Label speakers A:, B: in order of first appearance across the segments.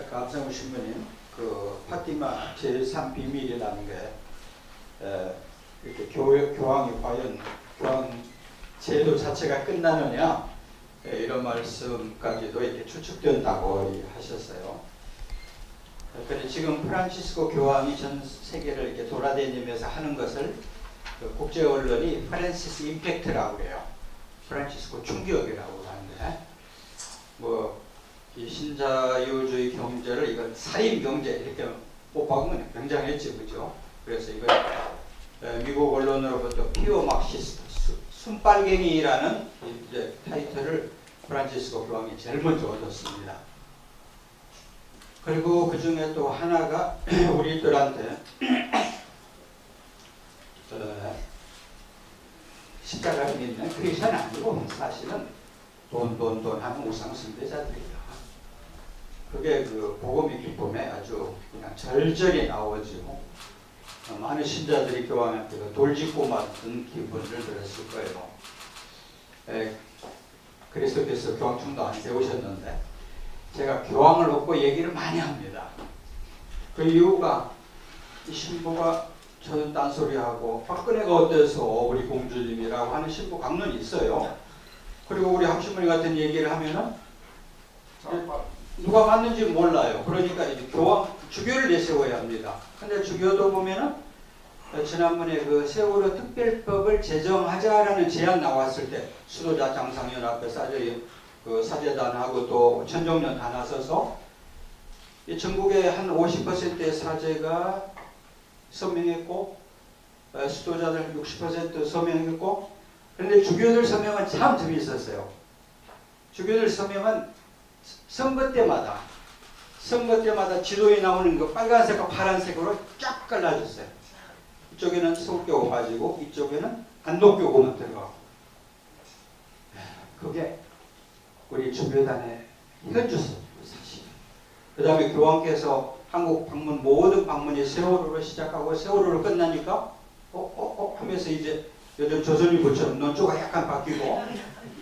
A: 아까 앞서온 신부님 그 파티마 제3 비밀이라는 게 이렇게 교황이 과연 교황 제도 자체가 끝나느냐 이런 말씀까지도 이렇게 추측된다고 하셨어요. 그런데 지금 프란치스코 교황이 전 세계를 이렇게 돌아다니면서 하는 것을 그 국제 언론이 프란시스 임팩트라고 그래요. 프란치스코 충격이라고 하는데 이 신자유주의 경제를 이건 살인 경제 이렇게 뽑아보면 굉장했지, 그죠? 그래서 이걸 미국 언론으로부터 피오 막시스트 순빨갱이라는 이제 타이틀을 프란치스코 교황이 제일 먼저 얻었습니다. 그리고 그 중에 또 하나가 우리들한테 십자가를 믿는 크리스천이 아니고 사실은 돈 하는 우상숭배자들이에요. 그게 그 복음의 기쁨에 아주 그냥 절절히 나오죠. 많은 신자들이 교황한테 돌직구 맞은 기분을 들었을 거예요. 그리스도께서 교황청도 안 세우셨는데 제가 교황을 놓고 얘기를 많이 합니다. 그 이유가 이 신부가 저는 딴소리하고 박근혜가 어때서 우리 공주님이라고 하는 신부 강론이 있어요. 그리고 우리 함신부님 같은 얘기를 하면은 누가 맞는지 몰라요. 그러니까 이제 교황 주교를 내세워야 합니다. 근데 주교도 보면은 지난번에 그 세월호 특별법을 제정하자라는 제안 나왔을 때 수도자 장상연합회 그 사제단하고 또 천정련 다 나서서 이 전국의 한 50%의 사제가 서명했고 수도자들 60% 서명했고 그런데 주교들 서명은 참 재미있었어요. 주교들 서명은 선거 때마다 지도에 나오는 거 빨간색과 파란색으로 쫙 갈라졌어요. 이쪽에는 서울교구 빠지고 이쪽에는 안동교구만 들어가고 그게 우리 주교단의 현주소예요, 사실. 그 다음에 교황께서 한국 방문 모든 방문이 세월호로 시작하고 세월호로 끝나니까 하면서 이제 요즘 조선일보처럼 논조가 약간 바뀌고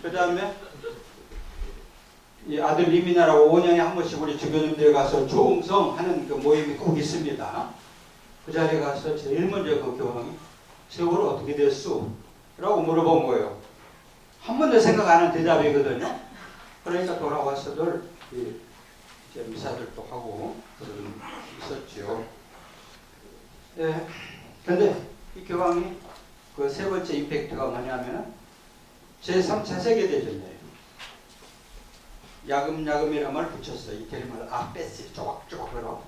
A: 그 다음에 이 아들 리미나라고 5년에 한 번씩 우리 주교님들 가서 조응성하는 그 모임이 꼭 있습니다. 그 자리에 가서 제일 먼저 그 교황이 세월호 어떻게 됐소? 라고 물어본 거예요. 한 번도 생각 안 한 대답이거든요. 그러니까 돌아와서들 이제 미사들도 하고 있었죠. 근데 이 교황이 그 세 번째 임팩트가 뭐냐면은 제3차 세계대전이에요. 야금야금이라는 말을 붙였어요. 이태리말로 아페시 조각조각으로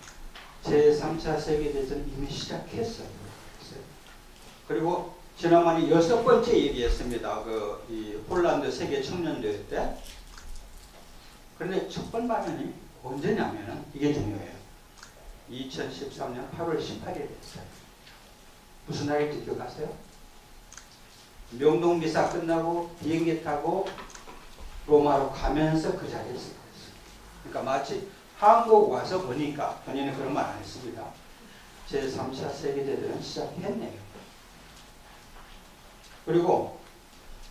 A: 제3차 세계대전 이미 시작했어요. 그리고 지난번에 6번째 얘기했습니다. 이 폴란드 세계 청년대회 때. 그런데 첫 번 반응이 언제냐면은 이게 중요해요. 2013년 8월 18일에 했어요. 무슨 날인지 기억하세요? 명동미사 끝나고 비행기 타고 로마로 가면서 그 자리에 있었어요. 그러니까 마치 한국 와서 보니까 본인은 그런 말 안 했습니다. 제3차 세계대전은 시작했네요. 그리고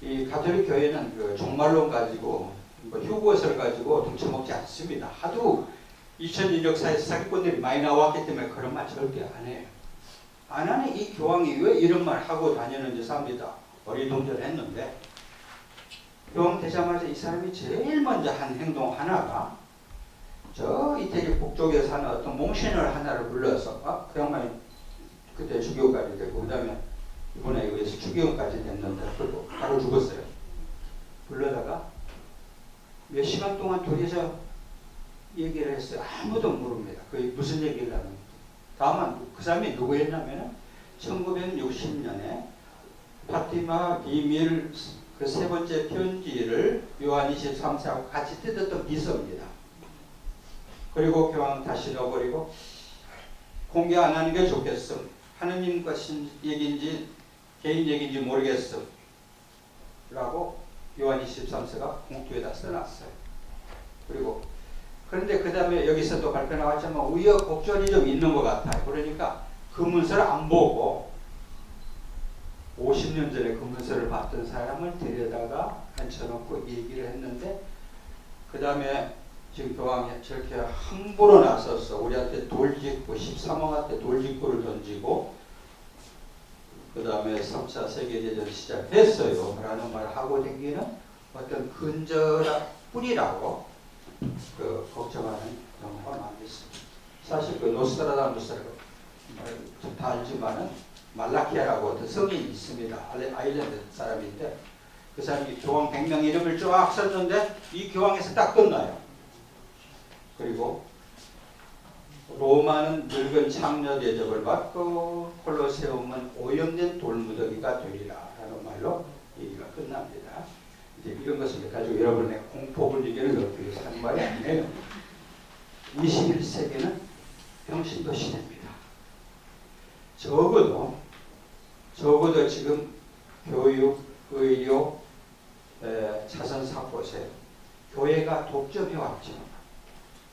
A: 이 가톨릭 교회는 그 종말론 가지고 휴것을 가지고 동쳐먹지 않습니다. 하도 2000년 역사에서 사기꾼들이 많이 나왔기 때문에 그런 말 절대 안 해요. 안 하는 이 교황이 왜 이런 말 하고 다니는지 삽니다. 어리둥절했는데 교황 되자마자 이 사람이 제일 먼저 한 행동 하나가 저 이태리 북쪽에 사는 어떤 몽신을 하나를 불러서 그 양반이 그때 주교까지 되고 그 다음에 이번에 의해서 추기원까지 됐는데 그리고 바로 죽었어요. 불러다가 몇 시간 동안 둘이서 얘기를 했어요. 아무도 모릅니다. 그게 무슨 얘기를 하는지. 다만 그 사람이 누구였냐면 1960년에 파티마 비밀 그 세 번째 편지를 요한 23세하고 같이 뜯었던 비서입니다. 그리고 교황 다시 넣어버리고 공개 안 하는 게 좋겠음. 하느님 것인 얘기인지 개인 얘기인지 모르겠음. 라고 요한 23세가 공투에다 써놨어요. 그리고 그런데 그 다음에 여기서도 발표 나왔지만 우여곡절이 좀 있는 것 같아요. 그러니까 그 문서를 안 보고 50년 전에 그 문서를 봤던 사람을 데려다가 앉혀놓고 얘기를 했는데 그 다음에 지금 교황이 저렇게 함부로 나서서 우리한테 돌직구 13억한테 돌직구를 던지고 그 다음에 3차 세계대전 시작했어요 라는 말을 하고 다니는 어떤 근절한 뿌리라고 걱정하는 경우가 많이 있습니다. 사실 그 노스트라다무스를 다 알지만은 말라키아라고 어떤 성인이 있습니다. 아일랜드 사람인데 그 사람이 교황 100명 이름을 쫙 썼는데 이 교황에서 딱 끝나요. 그리고 로마는 늙은 창녀 대접을 받고 콜로세움은 오염된 돌무더기가 되리라 라는 말로 얘기가 끝납니다. 이제 이런 것을 가지고 여러분의 공포 분위기를 넣기 위해서 하는 말이 아니에요. 21세기는 병신도 시대입니다. 적어도 지금 교육, 의료, 자선사고세 교회가 독점해왔죠.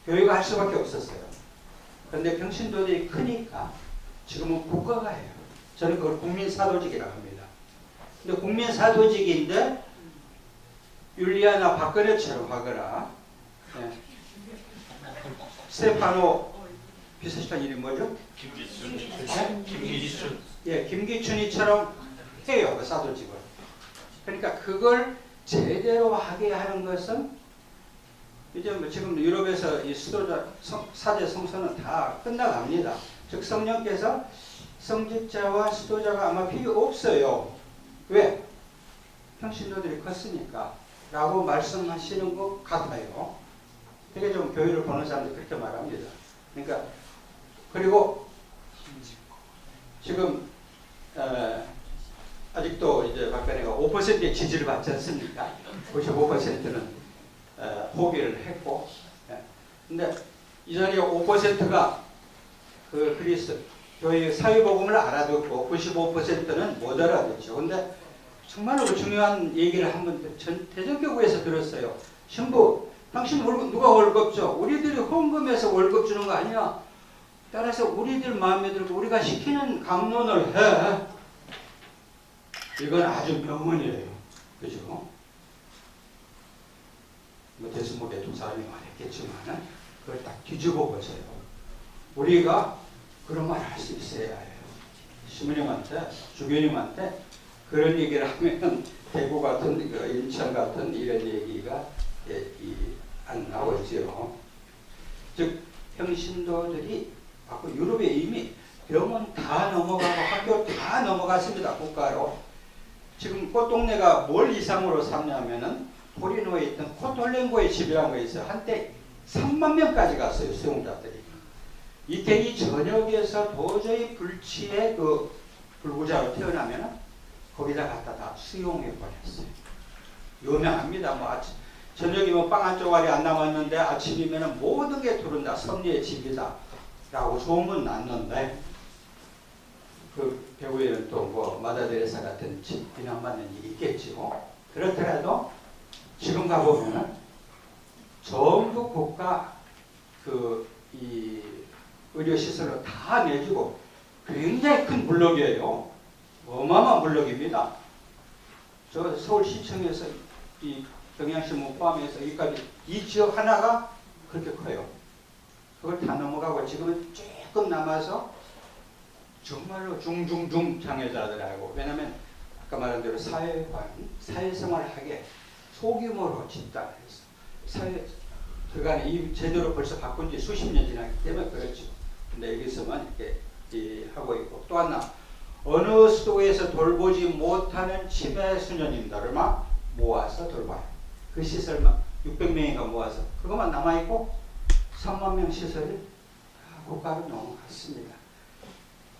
A: 교회가 할 수밖에 없었어요. 그런데 병신도들이 크니까 지금은 국가가 해요. 저는 그걸 국민사도직이라고 합니다. 근데 국민사도직인데 율리아나 박근혜처럼 하거나 스테파노 비서실장 이름이 뭐죠? 김기춘. 예, 김기춘이처럼 해요. 그 사도직을. 그러니까 그걸 제대로 하게 하는 것은 이제 뭐 지금 유럽에서 이 수도자 사제 성서는 다 끝나갑니다. 즉 성령께서 성직자와 수도자가 아마 필요 없어요. 왜? 평신도들이 컸으니까 라고 말씀하시는 것 같아요. 되게 좀 교회를 보는 사람들이 그렇게 말합니다. 그러니까 그리고 지금 아직도 이제 박근혜가 5%의 지지를 받지 않습니까? 95%는 포기를 했고, 근데 이전에 5%가 그 그리스 교회의 사회복음을 알아듣고 95%는 못 알아듣죠. 근데 정말로 중요한 얘기를 한번 대전교구에서 들었어요. 신부, 당신 월급 누가 월급 줘? 우리들이 헌금해서 월급 주는 거 아니야? 따라서 우리들 마음에 들고 우리가 시키는 강론을 해. 이건 아주 명언이에요. 그죠? 뭐 대수목에 두 사람이 말했겠지만 그걸 딱 뒤집어 보세요. 우리가 그런 말을 할 수 있어야 해요. 시무님한테, 주교님한테 그런 얘기를 하면 대구 같은 인천 같은 이런 얘기가 안 나오지요. 즉 평신도들이 유럽에 이미 병원 다 넘어가고 학교 다 넘어갔습니다. 국가로. 지금 꽃동네가 뭘 이상으로 삼냐면은 토리노에 있던 코톨렌고의 집이라는 거 있어요. 한때 3만 명까지 갔어요. 수용자들이. 이태리 전역에서 도저히 불치의 그 불구자로 태어나면은 거기다 갖다 다 수용해 버렸어요. 유명합니다. 뭐 저녁이면 빵 한 쪼가리 안 남았는데 아침이면 모든 게 두른다. 섭리의 집이다. 라고 소문 났는데 그 배후에는 또 뭐 마다데레사 같은 집 비난받는 일이 있겠지요. 그렇더라도 지금 가보면은 전부 국가 이 의료시설로 다 내주고 굉장히 큰 블록이에요. 어마어마한 블록입니다. 저 서울시청에서 이 경향신문 포함해서 여기까지 이 지역 하나가 그렇게 커요. 그걸 다 넘어가고 지금은 조금 남아서 정말로 중중중 장애자들하고, 왜냐하면 아까 말한 대로 사회생활을 하게 소규모로 집단해서 사회 들어가는 이 제도로 벌써 바꾼 지 수십 년 지났기 때문에 그렇죠. 근데 여기서만 이렇게 하고 있고, 또 하나 어느 수도에서 돌보지 못하는 치매 수녀님들을 막 모아서 돌봐요. 그 시설만 600명인가 모아서 그것만 남아있고 3만 명 시설이 국가로 넘어갔습니다.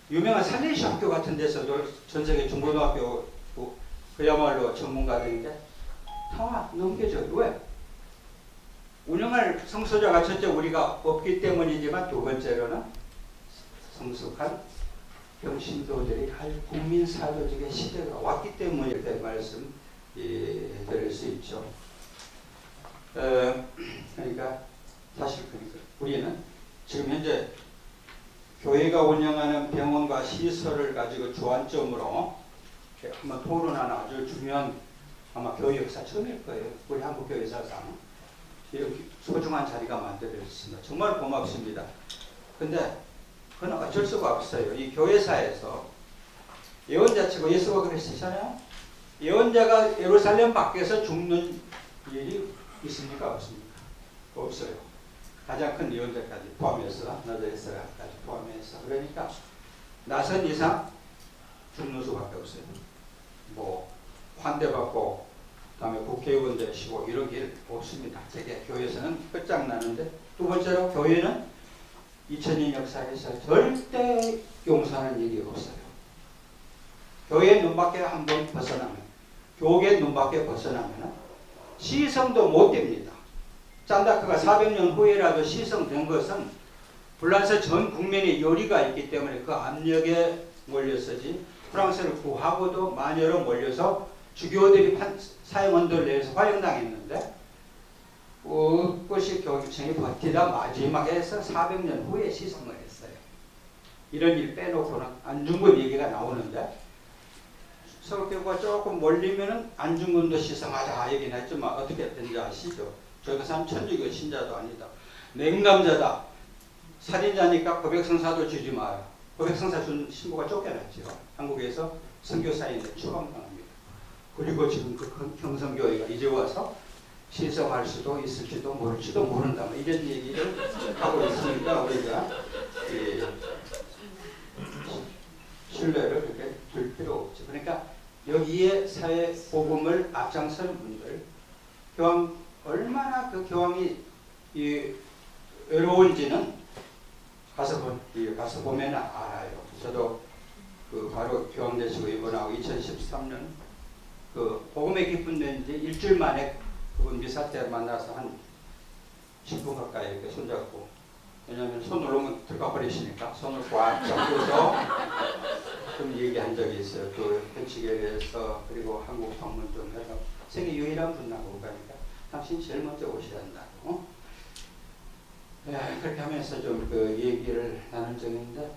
A: 유명한 살레시 학교 같은 데서도 전 세계 중고등학교 그야말로 전문가들인데 다 넘겨져요. 왜? 운영할 성소자가 첫째 우리가 없기 때문이지만 두 번째로는 성숙한 병신도들이 할 국민사도직의 시대가 왔기 때문에 이렇게 말씀 드릴 수 있죠. 그러니까 사실 우리는 지금 현재 교회가 운영하는 병원과 시설을 가지고 주안점으로 한번 토론하는 아주 중요한 아마 교회 역사 처음일 거예요. 우리 한국 교회 사상. 이렇게 소중한 자리가 만들어졌습니다. 정말 고맙습니다. 근데 그건 어쩔 수가 없어요. 이 교회사에서 예언자 치고 예수가 그랬잖아요. 예언자가 예루살렘 밖에서 죽는 일이 있습니까? 없습니까? 없어요. 가장 큰 예언자까지 포함해서 나자렛까지 포함해서 그러니까 나선 이상 죽는 수밖에 없어요. 뭐 환대받고 그다음에 국회의원 되시고 이런 일 없습니다. 제게 교회에서는 끝장나는데 두 번째로 교회는 2000년 역사에서 절대 용서하는 일이 없어요. 교회 눈밖에 한번 벗어나면 교계 눈밖에 벗어나면 시성도 못 됩니다. 잔다크가 400년 후에라도 시성된 것은 불란서 전 국민의 요리가 있기 때문에 그 압력에 몰렸었지 프랑스를 구하고도 마녀로 몰려서 주교들이 사형언도를 내서 화형당했는데 그것이 교육청이 버티다 마지막에 해서 400년 후에 시성을 했어요. 이런 일 빼놓고는 안중근 얘기가 나오는데 서울교구가 조금 몰리면은 안중근도 시성하자 얘기는 했지만 어떻게 됐는지 아시죠? 저그 사람 천주교 신자도 아니다. 맹감자다. 살인자니까 고백성사도 주지 마요. 고백성사 준 신부가 쫓겨났죠. 한국에서 선교사인데 추방당합니다. 그리고 지금 그 경성교회가 이제 와서 시성할 수도 있을지도 모를지도 모른다. 이런 얘기를 하고 있으니까 우리가 신뢰를 그렇게 둘 필요 없죠. 그러니까 여기에 사회 복음을 앞장서는 분들, 교황 얼마나 그 교황이 외로운지는 가서 보면 알아요. 저도 그 바로 교황 되시고 이번하고 2013년 그 복음의 기쁜 데인지 일주일 만에 그분 미사 때 만나서 한 10분 가까이 이렇게 손잡고, 왜냐하면 손을 놓으면 들어가 버리시니까 손을 꽉 잡고서 좀 얘기한 적이 있어요. 그 현직에 대해서 그리고 한국 방문 좀 해서 세계 유일한 분 나고 가니까 당신 제일 먼저 오셔야 한다고. 네, 그렇게 하면서 좀 그 얘기를 나눈 적이 있는데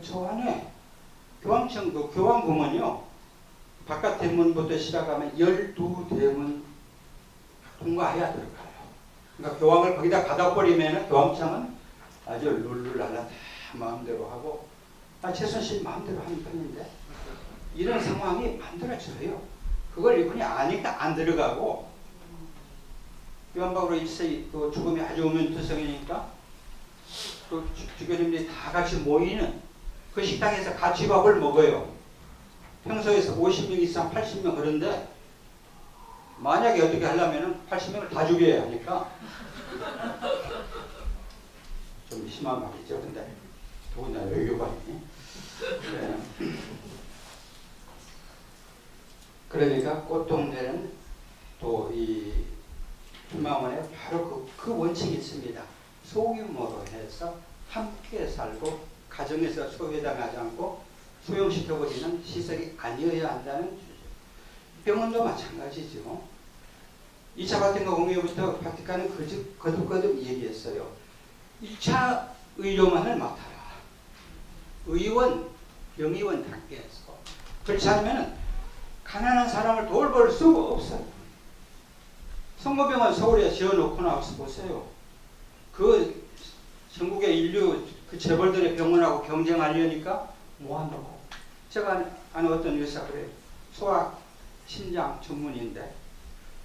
A: 저 안에 교황청 그 교황궁은요 바깥 대문부터 시작하면 12대문 통과해야 들어가요. 그러니까 교황을 거기다 가다 버리면 교황청은 아주 룰루랄라 다 마음대로 하고 최순실 마음대로 하는 편인데 이런 상황이 만들어져요. 그걸 이분이 아니까 안 들어가고 요한 바오로 1세 그 죽음이 아주 우면투성이니까 그 주교님들이 다 같이 모이는 그 식당에서 같이 밥을 먹어요. 평소에서 50명 이상 80명 그런데 만약에 어떻게 하려면 80명을 다 죽여야 하니까 좀 심한 말이죠. 근데 더군다나 외교관이 네. 그러니까 꽃동네는 또 이 희망원에 바로 그 원칙이 있습니다. 소규모로 해서 함께 살고 가정에서 소외당하지 않고 소용시켜버리는 시설이 아니어야 한다는 주제. 병원도 마찬가지죠. 2차 바티칸 공회부터 바티칸은 거듭거듭 얘기했어요. 1차 의료만을 맡아라. 의원, 병의원 단계에서. 그렇지 않으면 가난한 사람을 돌볼 수가 없어요. 성모병원 서울에 지어놓고 나와서 보세요. 그 전국의 인류 그 재벌들의 병원하고 경쟁하려니까 모아놓고. 제가 아는 어떤 의사 그래요. 소아 심장 전문인데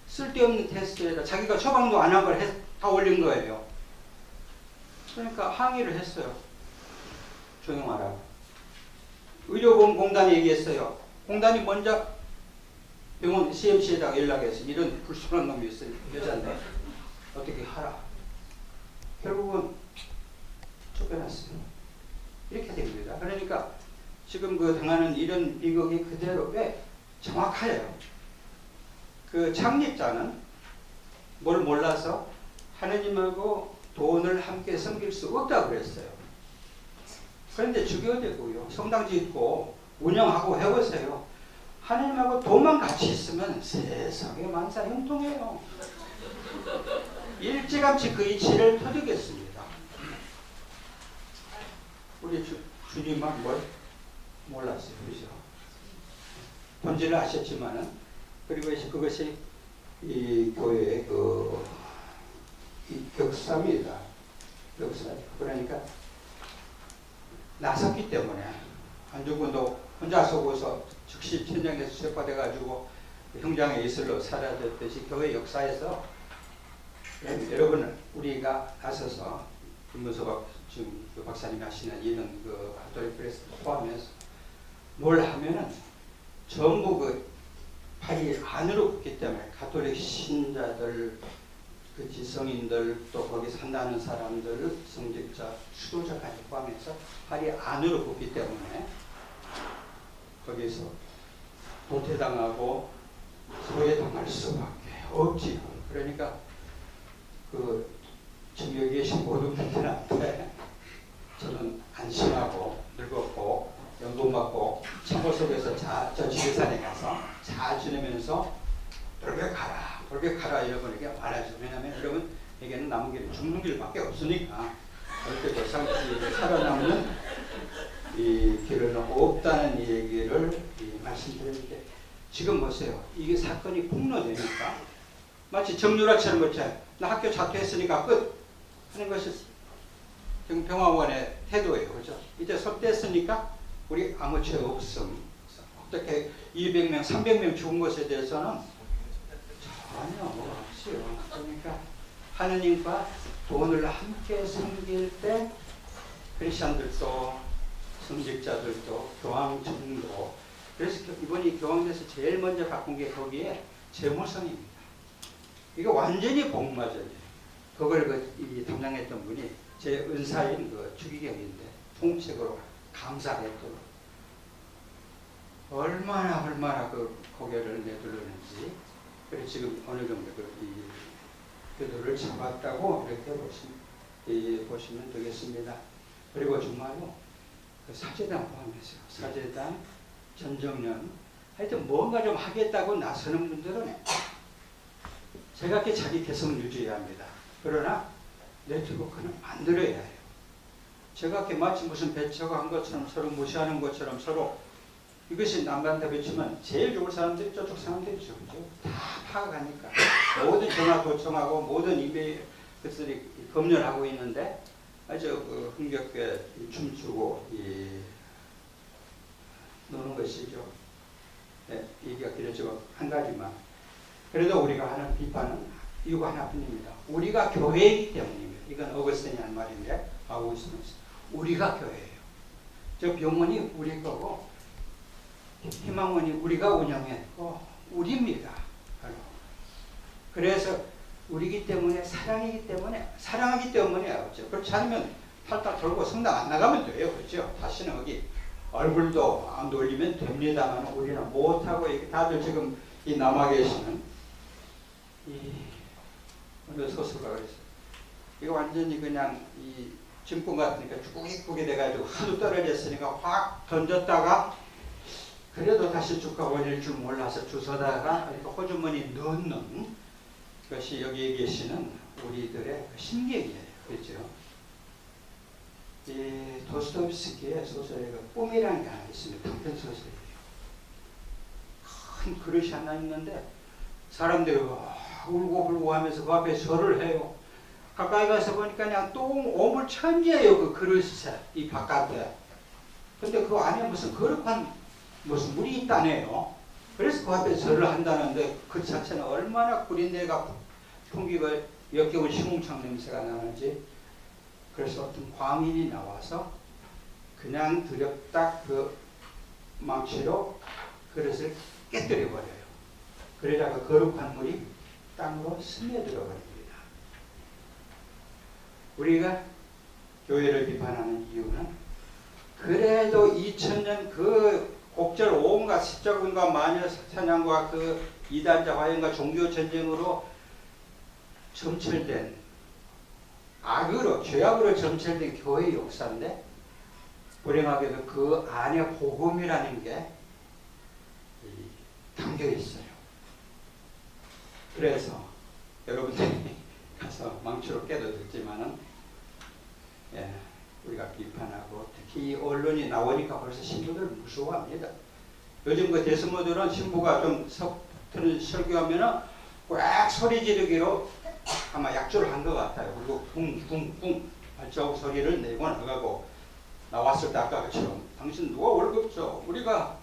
A: 쓸데없는 테스트에다 자기가 처방도 안 한 걸 다 올린 거예요. 그러니까 항의를 했어요. 조용하라. 의료보험공단이 얘기했어요. 공단이 먼저 병원 CMC에다가 연락해서 이런 불순한 놈이 있어요. 여자인데 어떻게 하라. 결국은 쫓겨났어요. 이렇게 됩니다. 그러니까 지금 그 당하는 이런 비극이 그대로 왜 정확해요. 그 창립자는 뭘 몰라서 하느님하고 돈을 함께 섬길 수 없다고 그랬어요. 그런데 주교되고요. 성당 짓고 운영하고 해보세요. 하느님하고 돈만 같이 있으면 세상에 만사 형통해요. 일찌감치 그 이치를 터득했습니다. 우리 주님만 뭘 몰랐어요. 그죠? 본질을 아셨지만은 그리고 그것이 이 교회의 그 이 역사입니다. 역사. 그러니까 나섰기 때문에 안중근도 혼자 서고서 즉시 천장에서 쇠파돼가지고 형장에 이슬로 사라졌듯이 교회 역사에서 여러분 우리가 나서서 김문석 지금 그 박사님 하시는 이런 그 가톨릭 프레스 포함해서 뭘 하면은 전부 그 팔이 안으로 붙기 때문에 가톨릭 신자들 그 지성인들 또 거기 산다는 사람들 성직자 수도자까지 포함해서 팔이 안으로 붙기 때문에 거기서 도태당하고 소외당할 수밖에 없지. 그러니까 그 지금 여기 계신 모든 분들한테 저는 안심하고 늙었고 연금 받고 창고 속에서 저 지리산에 가서 잘 지내면서 돌격하라 여러분에게 말하죠. 왜냐하면 여러분에게는 남은 길은 죽는 길밖에 없으니까 절대 그 상태에 살아남는 이 길은 없다는 얘기를 말씀드렸는데 지금 보세요. 이게 사건이 폭로되니까 마치 정유라처럼 그렇지. 나 학교 자퇴했으니까 끝 하는 것이 지금 병화원의 태도예요. 그렇죠? 이제 석대했으니까 우리 아무 죄 없음. 어떻게 200명, 300명 죽은 것에 대해서는 전혀 없어요. 그러니까 하느님과 돈을 함께 섬길 때 크리스천들도 성직자들도 교황청도 그래서 이번이 교황돼서 제일 먼저 바꾼 게 거기에 재무성입니다. 이거 완전히 복마전이에요. 그걸 이 담당했던 분이 제 은사인 그 주기경인데 통책으로 감사했도록 얼마나 그 고개를 내둘렀는지 그래서 지금 어느 정도 이 궤도를 잡았다고 이렇게 보시면 되겠습니다. 그리고 정말로 그 사제단 포함해서 사제단 전정년 하여튼 뭔가 좀 하겠다고 나서는 분들은 제가 이렇게 자기 개성을 유지해야 합니다. 그러나 네트워크는 만들어야 해요. 제가 이렇게 마치 무슨 배척을 한 것처럼 서로 무시하는 것처럼 서로 이것이 남한테 비치면 제일 좋을 사람들이 저쪽 사람들이죠. 그죠? 다 파악하니까 모든 전화 도청하고 모든 이메일 것들이 검열하고 있는데 아주 그 흥겹게 춤추고 노는 것이죠. 네, 얘기가 길어지고 한 가지만 그래도 우리가 하는 비판은 이유가 하나뿐입니다. 우리가 교회이기 때문입니다. 이건 어거스틴이 한 말인데 아우구스틴 우리가 교회예요. 저 병원이 우리 거고 희망원이 우리가 운영했고 우리입니다. 그래서 우리기 때문에 사랑하기 때문에 없죠. 그렇지 않으면 탈탈 털고 성당 안 나가면 돼요. 그렇죠? 다시는 여기 얼굴도 안 돌리면 됩니다만 우리는 못하고 다들 지금 이 남아 계시는 어느 소설가 그랬어요. 이거 완전히 그냥 이 짐꾼 같으니까 쭉 이쁘게 돼가지고 하도 떨어졌으니까 확 던졌다가 그래도 다시 주가 원일 줄 몰라서 주워다가 호주머니 넣는 것이 여기에 계시는 우리들의 심경이에요. 그렇죠? 이 도스토옙스키의 소설에 꿈이라는 게 하나 있습니다. 단편 소설이에요. 큰 그릇이 하나 있는데 사람들이 울고불고 하면서 그 앞에 절을 해요. 가까이 가서 보니까 그냥 오물 천지예요. 그 그릇에 이 바깥에. 근데 그 안에 무슨 거룩한 무슨 물이 있다네요. 그래서 그 앞에 절을 한다는데 그 자체는 얼마나 구린내가 풍기고 역겨운 시궁창 냄새가 나는지. 그래서 어떤 광인이 나와서 그냥 드렸딱 그 망치로 그릇을 깨뜨려 버려요. 그러자 그 거룩한 물이 땅으로 스며들어 버립니다. 우리가 교회를 비판하는 이유는 그래도 2000년 그 곡절 온갖 십자군과 마녀 사냥과 그 이단자 화형과 종교 전쟁으로 점철된 악으로 죄악으로 점철된 교회의 역사인데 불행하게도 그 안에 복음이라는 게 담겨 있어요. 그래서 여러분들이 가서 망치로 깨닫지만은 우리가 비판하고 특히 이 언론이 나오니까 벌써 신부들 무서워합니다. 요즘 그 대승모들은 신부가 좀 서투른 설교하면은 꽉 소리 지르기로 아마 약조를 한 것 같아요. 그리고 뿡뿡뿡 발자국 소리를 내고 나가고 나왔을 때 아까처럼 당신 누가 월급 줘? 우리가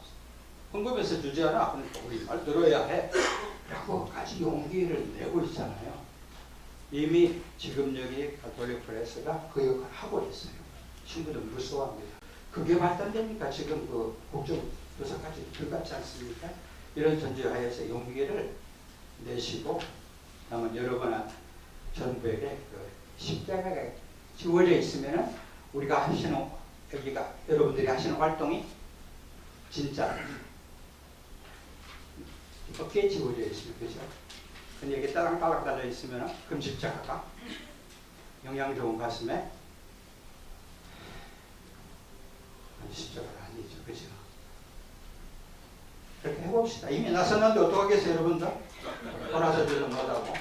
A: 헌금해서 주지 않아? 그러니까 우리 말 들어야 해. 라고 까지 용기를 내고 있잖아요. 이미 지금 여기 가톨릭 프레스가 그 역할을 하고 있어요. 친구들 무서워합니다. 그게 발단되니까 지금 그 국정조사까지 들어갔지 않습니까? 이런 전제하에서 용기를 내시고 다만 여러분 정부에게 그 십자가가 지워져 있으면 우리가 하시는 여기가 여러분들이 하시는 활동이 진짜 어깨에 지워져 있으면 그죠? 근데 여기 따랑따랑 달려 있으면 그럼 십자가가 영양 좋은 가슴에 십자가가 아니죠, 그죠? 그렇게 해봅시다. 이미 나섰는데 어떡하겠어요, 여러분들? 돌아서 주는 못하고.